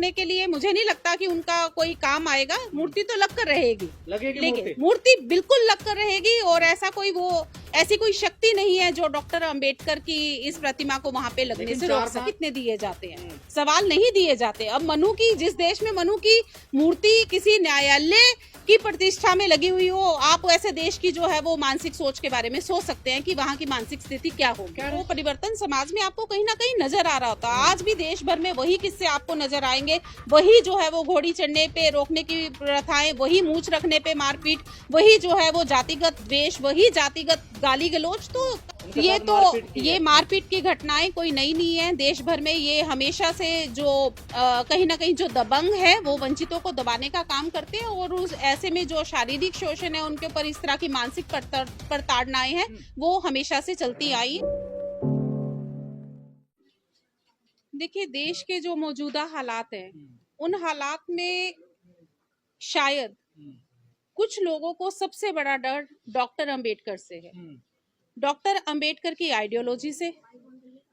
रोकने के लिए मुझे नहीं लगता कि उनका कोई काम आएगा। मूर्ति तो लग कर रहेगी, लगेगी लेकिन मूर्ति बिल्कुल लग कर रहेगी, और ऐसी कोई शक्ति नहीं है जो डॉक्टर अंबेडकर की इस प्रतिमा को वहाँ पे लगने से रोक सके। कितने दिए जाते हैं, सवाल नहीं दिए जाते। अब मनु की, जिस देश में मनु की मूर्ति किसी न्यायालय की प्रतिष्ठा में लगी हुई हो, आप ऐसे देश की जो है वो मानसिक सोच के बारे में सोच सकते हैं कि वहाँ की मानसिक स्थिति क्या होगी। वो परिवर्तन समाज में आपको कहीं ना कहीं नजर आ रहा होता है। आज भी देश भर में वही किस्से आपको नजर आएंगे, वही जो है वो घोड़ी चढ़ने पे रोकने की प्रथाएं, वही मूंछ रखने पे मारपीट, वही जो है वो जातिगत द्वेष, वही जातिगत गाली गलौज। ये मारपीट की घटनाएं कोई नई नहीं है। देश भर में ये हमेशा से जो कहीं ना कहीं जो दबंग है वो वंचितों को दबाने का काम करते हैं, और उस ऐसे में जो शारीरिक शोषण है उनके ऊपर इस तरह की मानसिक प्रताड़नाएं हैं वो हमेशा से चलती आई। देखिए, देश के जो मौजूदा हालात हैं, उन हालात में शायद कुछ लोगों को सबसे बड़ा डर डॉक्टर अंबेडकर से है। डॉक्टर अंबेडकर की आइडियोलॉजी से,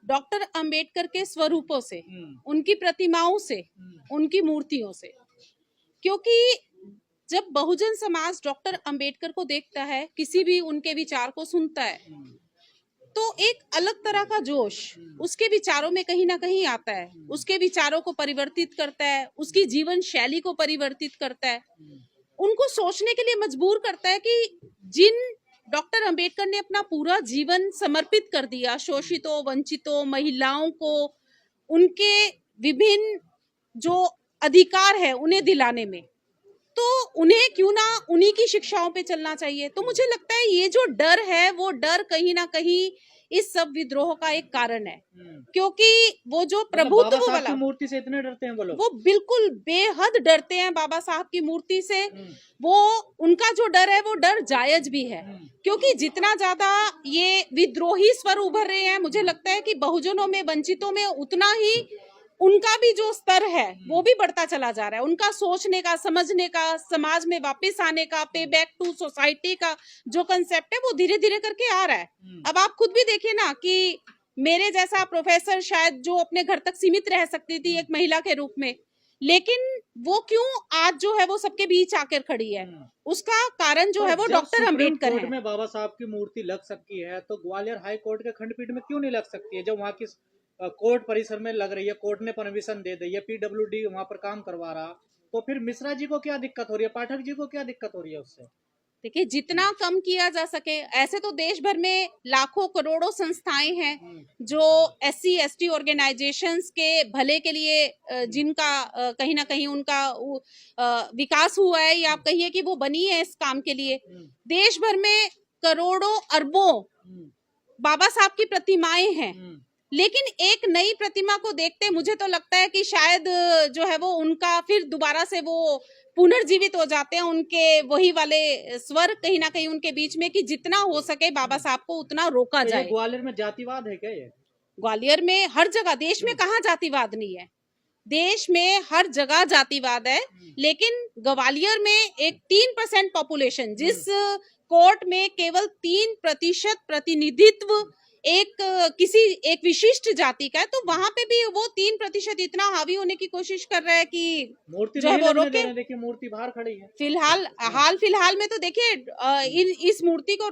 डॉक्टर अंबेडकर के स्वरूपों से, उनकी प्रतिमाओं से, उनकी मूर्तियों से। क्योंकि जब बहुजन समाज डॉक्टर अंबेडकर को देखता है, किसी भी उनके विचार को सुनता है, तो एक अलग तरह का जोश उसके विचारों में कहीं ना कहीं आता है। उसके विचारों को परिवर्तित करता है, उसकी जीवन शैली को परिवर्तित करता है, उनको सोचने के लिए मजबूर करता है कि जिन डॉक्टर अंबेडकर ने अपना पूरा जीवन समर्पित कर दिया शोषितों, वंचितों, महिलाओं को उनके विभिन्न जो अधिकार है उन्हें दिलाने में, तो उन्हें क्यों ना उन्हीं की शिक्षाओं पे चलना चाहिए। तो मुझे लगता है ये जो डर है वो डर कहीं ना कहीं इस सब विद्रोह का एक कारण है। क्योंकि वो जो प्रभुत्व वाला, मूर्ति से इतने डरते हैं वो बिल्कुल बेहद डरते हैं बाबा साहब की मूर्ति से। वो उनका जो डर है वो डर जायज भी है, क्योंकि जितना ज्यादा ये विद्रोही स्वर उभर रहे हैं, मुझे लगता है कि बहुजनों में, वंचितों में उतना ही उनका भी जो स्तर है वो भी बढ़ता चला जा रहा है। उनका सोचने का, समझने का, समाज में वापस आने का, पे बैक टू सोसाइटी का जो कंसेप्ट है वो धीरे धीरे करके आ रहा है। अब आप खुद भी देखिए ना कि मेरे जैसा प्रोफेसर शायद जो अपने घर तक सीमित रह सकती थी एक महिला के रूप में, लेकिन वो क्यों आज जो है वो सबके बीच आकर खड़ी है, उसका कारण जो है वो डॉक्टर अंबेडकर है। में बाबा साहब की मूर्ति लग सकती है तो ग्वालियर हाई कोर्ट के खंडपीठ में क्यों नहीं लग सकती है? जब वहाँ की कोर्ट परिसर में लग रही है, कोर्ट ने परमिशन दे दी है, पीडब्ल्यूडी वहाँ पर काम करवा रहा, तो फिर मिश्रा जी को क्या दिक्कत हो रही है, पाठक जी को क्या दिक्कत हो रही है उससे? देखिए, जितना कम किया जा सके, ऐसे तो देश भर में लाखों करोड़ों संस्थाएं हैं जो SC ST ऑर्गेनाइजेशंस के भले के लिए जिनका कहीं ना कहीं उनका विकास हुआ है, या आप कहिए कि वो बनी है इस काम के लिए। देश भर में करोड़ों अरबों बाबा साहब की प्रतिमाएं हैं, लेकिन एक नई प्रतिमा को देखते मुझे तो लगता है कि शायद जो है वो उनका फिर दोबारा से वो पुनर्जीवित हो जाते हैं, उनके वही वाले स्वर कहीं ना कहीं उनके बीच में, कि जितना हो सके बाबा साहब को उतना रोका जाए। ग्वालियर में जातिवाद है क्या? ये ग्वालियर में हर जगह, देश में कहाँ जातिवाद नहीं है? देश में हर जगह जातिवाद है, लेकिन ग्वालियर में एक 3% पॉपुलेशन, जिस कोर्ट में केवल 3% प्रतिनिधित्व एक विशिष्ट जाति का है, तो वहां पे भी वो 3% इतना हावी होने की कोशिश कर रहा है कि मूर्ति जो है वो रोके। देखिए मूर्ति बाहर खड़ी है फिलहाल में तो देखिए इस मूर्ति को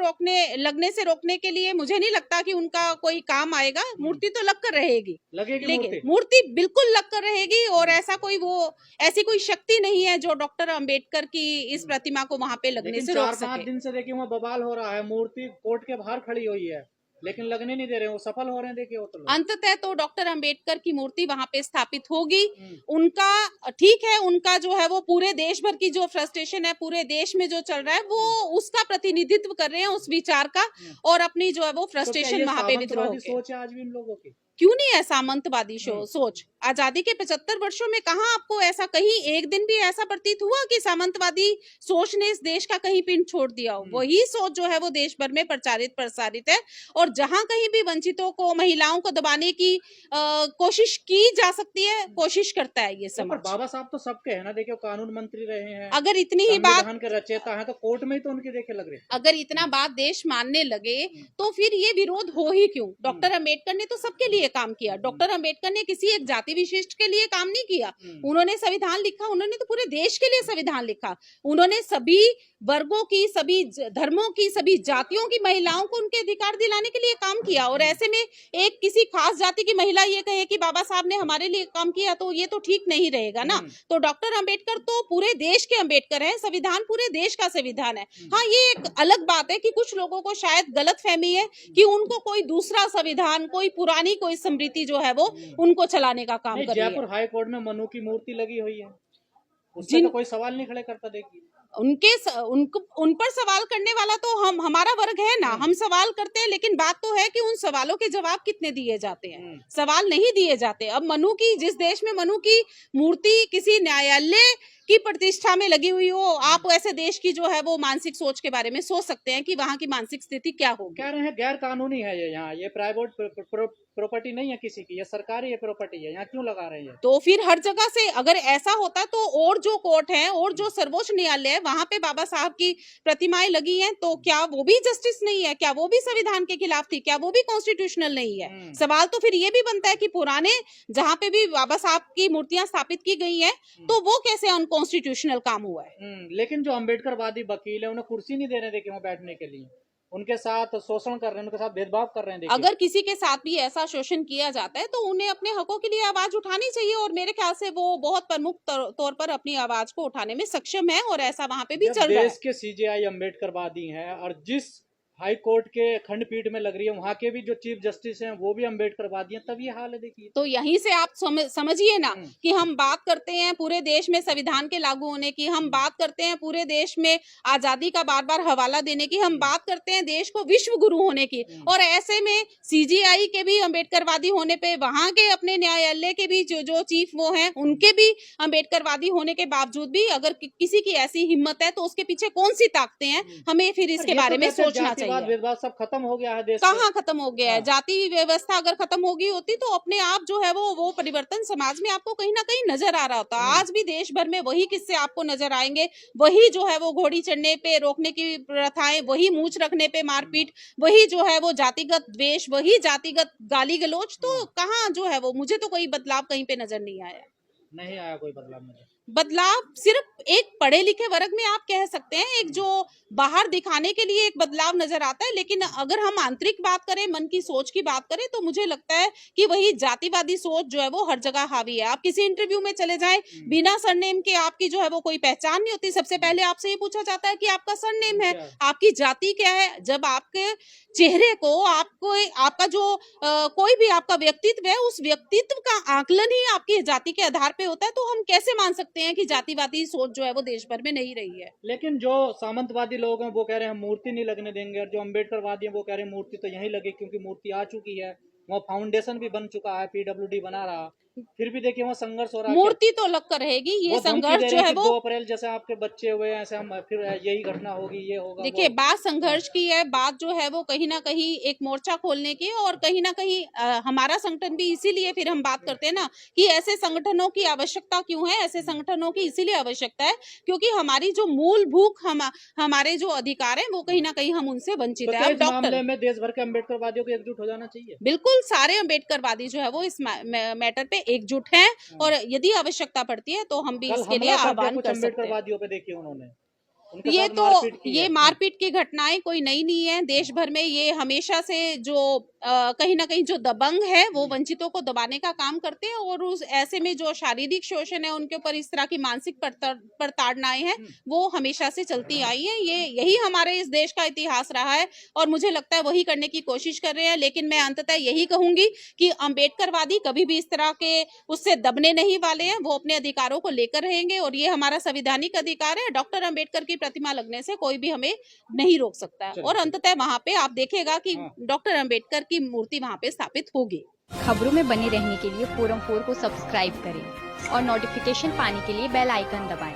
लगने से रोकने के लिए मुझे नहीं लगता कि उनका कोई काम आएगा। मूर्ति तो लग कर रहेगी, लेकिन मूर्ति बिल्कुल लग कर रहेगी, और ऐसी कोई शक्ति नहीं है जो डॉक्टर अंबेडकर की इस प्रतिमा को वहां पे लगने से रोक सके। 4-5 दिन से देखिए वहाँ बवाल हो रहा है, मूर्ति कोर्ट के बाहर खड़ी हुई है लेकिन लगने नहीं दे रहे, वो सफल हो रहे हैं। देखिए वो तो अंततः तो डॉक्टर अंबेडकर की मूर्ति वहां पे स्थापित होगी। उनका ठीक है, उनका जो है वो पूरे देश भर की जो फ्रस्ट्रेशन है, पूरे देश में जो चल रहा है, वो उसका प्रतिनिधित्व कर रहे हैं, उस विचार का, और अपनी जो है वो फ्रस्ट्रेशन वहां पे विद्रोह की सोच है आज भी इन लोगों की। क्यों नहीं है सामंतवादी सोच? आजादी के 75 वर्षों में कहाँ आपको ऐसा कहीं एक दिन भी ऐसा प्रतीत हुआ कि सामंतवादी सोच ने इस देश का कहीं पिंड छोड़ दिया हो? वही सोच जो है वो देश भर में प्रसारित है, और जहां कहीं भी वंचितों को, महिलाओं को दबाने की कोशिश की जा सकती है, कोशिश करता है ये समाज। बाबा साहब तो सबके है ना, देखिए कानून मंत्री रहे हैं, अगर इतनी ही बात के रचयिता है, तो कोर्ट में ही तो उनके देखे लग रहे। अगर इतना बात देश मानने लगे तो फिर ये विरोध हो ही क्यों? डॉक्टर अंबेडकर ने तो सबके लिए काम किया। डॉक्टर अंबेडकर ने किसी एक जाति विशिष्ट के लिए काम नहीं किया। उन्होंने संविधान लिखा, उन्होंने तो पूरे देश के लिए संविधान लिखा। उन्होंने सभी वर्गों की, सभी धर्मों की, सभी जातियों की महिलाओं को उनके अधिकार दिलाने के लिए काम किया। और ऐसे में एक किसी खास जाति की महिला ये कहे कि बाबा साहब ने हमारे लिए काम किया, तो ये तो ठीक नहीं रहेगा ना। तो डॉक्टर अंबेडकर तो पूरे देश के अंबेडकर हैं, संविधान पूरे देश का संविधान है। हाँ, ये एक अलग बात है कि कुछ लोगों को शायद गलतफहमी है कि उनको कोई दूसरा संविधान, कोई पुरानी कोई स्मृति जो है वो उनको चलाने का काम कर रही है। जयपुर हाई कोर्ट में मनु की मूर्ति लगी हुई है, उससे तो कोई सवाल नहीं खड़े करता। देखिए उन पर सवाल करने वाला तो हमारा वर्ग है ना, हम सवाल करते हैं, लेकिन बात तो है कि उन सवालों के जवाब कितने दिए जाते हैं। सवाल नहीं दिए जाते। अब मनु की, जिस देश में मनु की मूर्ति किसी न्यायालय की प्रतिष्ठा में लगी हुई हो, आप ऐसे देश की जो है वो मानसिक सोच के बारे में सोच सकते हैं कि वहाँ की मानसिक स्थिति क्या होगी। कह रहे हैं गैर कानूनी है ये, यहाँ ये प्राइवेट प्रॉपर्टी नहीं है किसी की, ये सरकारी प्रॉपर्टी है, यहाँ क्यों लगा रहे हैं? तो फिर हर जगह से अगर ऐसा होता तो और जो कोर्ट है और जो सर्वोच्च न्यायालय है वहां पे बाबा साहब की प्रतिमाएं लगी हैं, तो क्या वो भी जस्टिस नहीं है? क्या वो भी संविधान के खिलाफ थी? क्या वो भी कॉन्स्टिट्यूशनल नहीं है? सवाल तो फिर ये भी बनता है कि पुराने जहाँ पे भी बाबा साहब की मूर्तियां स्थापित की गई है तो वो कैसे अनकॉन्स्टिट्यूशनल काम हुआ है? लेकिन जो अम्बेडकरवादी वकील है उन्हें कुर्सी नहीं देने देखे वहाँ बैठने के लिए, उनके साथ शोषण कर रहे हैं, उनके साथ भेदभाव कर रहे हैं। अगर किसी के साथ भी ऐसा शोषण किया जाता है तो उन्हें अपने हकों के लिए आवाज उठानी चाहिए, और मेरे ख्याल से वो बहुत प्रमुख तौर पर अपनी आवाज को उठाने में सक्षम है, और ऐसा वहां पे भी चल रहा है। देश के सीजेआई अम्बेडकरवादी हैं, और जिस हाई कोर्ट के खंडपीठ में लग रही है वहाँ के भी जो चीफ जस्टिस हैं वो भी अम्बेडकरवादी हैं, तब ये हाल है। देखिए तो यहीं से आप समझिए ना कि हम बात करते हैं पूरे देश में संविधान के लागू होने की, हम बात करते हैं पूरे देश में आजादी का बार बार हवाला देने की, हम बात करते हैं देश को विश्व गुरु होने की, और ऐसे में सीजीआई के भी अम्बेडकरवादी होने पे, वहां के अपने न्यायालय के भी जो चीफ वो हैं उनके भी अम्बेडकरवादी होने के बावजूद भी अगर किसी की ऐसी हिम्मत है तो उसके पीछे कौन सी ताकतें हैं, हमें फिर इसके बारे में सोचना चाहिए। भेदभाव सब खत्म हो गया है देश कहाँ खत्म हो गया है? जाति व्यवस्था अगर खत्म हो गई होती तो अपने आप जो है वो परिवर्तन समाज में आपको कहीं ना कहीं नजर आ रहा होता। आज भी देश भर में वही किस्से आपको नजर आएंगे, वही जो है वो घोड़ी चढ़ने पे रोकने की प्रथाएं, वही मूंछ रखने पे मारपीट, वही जो है वो जातिगत द्वेष, वही जातिगत गाली गलौज। तो कहाँ जो है वो, मुझे तो कोई बदलाव कहीं पे नजर नहीं आया। नहीं आया कोई बदलाव। बदलाव सिर्फ एक पढ़े लिखे वर्ग में आप कह सकते हैं, एक जो बाहर दिखाने के लिए एक बदलाव नजर आता है, लेकिन अगर हम आंतरिक बात करें, मन की सोच की बात करें, तो मुझे लगता है कि वही जातिवादी सोच जो है वो हर जगह हावी है। आप किसी इंटरव्यू में चले जाएं, बिना सरनेम के आपकी जो है वो कोई पहचान नहीं होती। सबसे पहले आपसे ये पूछा जाता है कि आपका सरनेम है, आपकी जाति क्या है। जब आपके चेहरे को, आपको आपका जो कोई भी आपका व्यक्तित्व है, उस व्यक्तित्व का आकलन ही आपकी जाति के आधार पे होता है, तो हम कैसे मान सकते हैं कि जातिवादी सोच जो है वो देश भर में नहीं रही है? लेकिन जो सामंतवादी लोग हैं वो कह रहे हैं हम मूर्ति नहीं लगने देंगे, और जो अम्बेडकरवादी हैं वो कह रहे हैं मूर्ति तो यहीं लगे, क्योंकि मूर्ति आ चुकी है, वहाँ फाउंडेशन भी बन चुका है, पीडब्ल्यूडी बना रहा। फिर भी देखिए वहाँ संघर्ष हो रहा है। मूर्ति तो लग कर रहेगी, ये संघर्ष जो है वो 2 अप्रैल जैसे आपके बच्चे हुए ऐसे हम फिर यही घटना होगी, ये होगा। देखिए बात संघर्ष की है, बात जो है वो कहीं ना कहीं एक मोर्चा खोलने की, और कहीं ना कहीं हमारा संगठन भी इसीलिए फिर हम बात करते हैं ना कि ऐसे संगठनों की आवश्यकता क्यों है। ऐसे संगठनों की इसीलिए आवश्यकता है क्योंकि हमारी जो मूल भूख, हमारे जो अधिकार है वो कहीं ना कहीं हम उनसे वंचित है। इस मामले में देश भर के अम्बेडकरवादियों को एकजुट हो जाना चाहिए। बिल्कुल, सारे अम्बेडकरवादी जो है वो इस मैटर पे एकजुट हैं, और यदि आवश्यकता पड़ती है तो हम भी इसके लिए आह्वान कर सकते हैं। अम्बेडकरवादियों पे देखिए उन्होंने ये मारपीट की घटनाएं कोई नई नहीं है। देश भर में ये हमेशा से जो कहीं ना कहीं जो दबंग है वो वंचितों को दबाने का काम करते हैं, और उस ऐसे में जो शारीरिक शोषण है उनके ऊपर इस तरह की मानसिक प्रताड़नाएं हैं वो हमेशा से चलती आई है। यही हमारे इस देश का इतिहास रहा है, और मुझे लगता है वही करने की कोशिश कर रहे हैं। लेकिन मैं अंततः यही कहूंगी कि अम्बेडकरवादी कभी भी इस तरह के उससे दबने नहीं वाले हैं, वो अपने अधिकारों को लेकर रहेंगे, और ये हमारा संवैधानिक अधिकार है। डॉक्टर अम्बेडकर की प्रतिमा लगने से कोई भी हमें नहीं रोक सकता है, और अंततः वहां पे आप देखेगा कि डॉक्टर अम्बेडकर की मूर्ति वहां पे स्थापित होगी। खबरों में बने रहने के लिए फोरम 4 को सब्सक्राइब करें और नोटिफिकेशन पाने के लिए बेल आइकन दबाएं।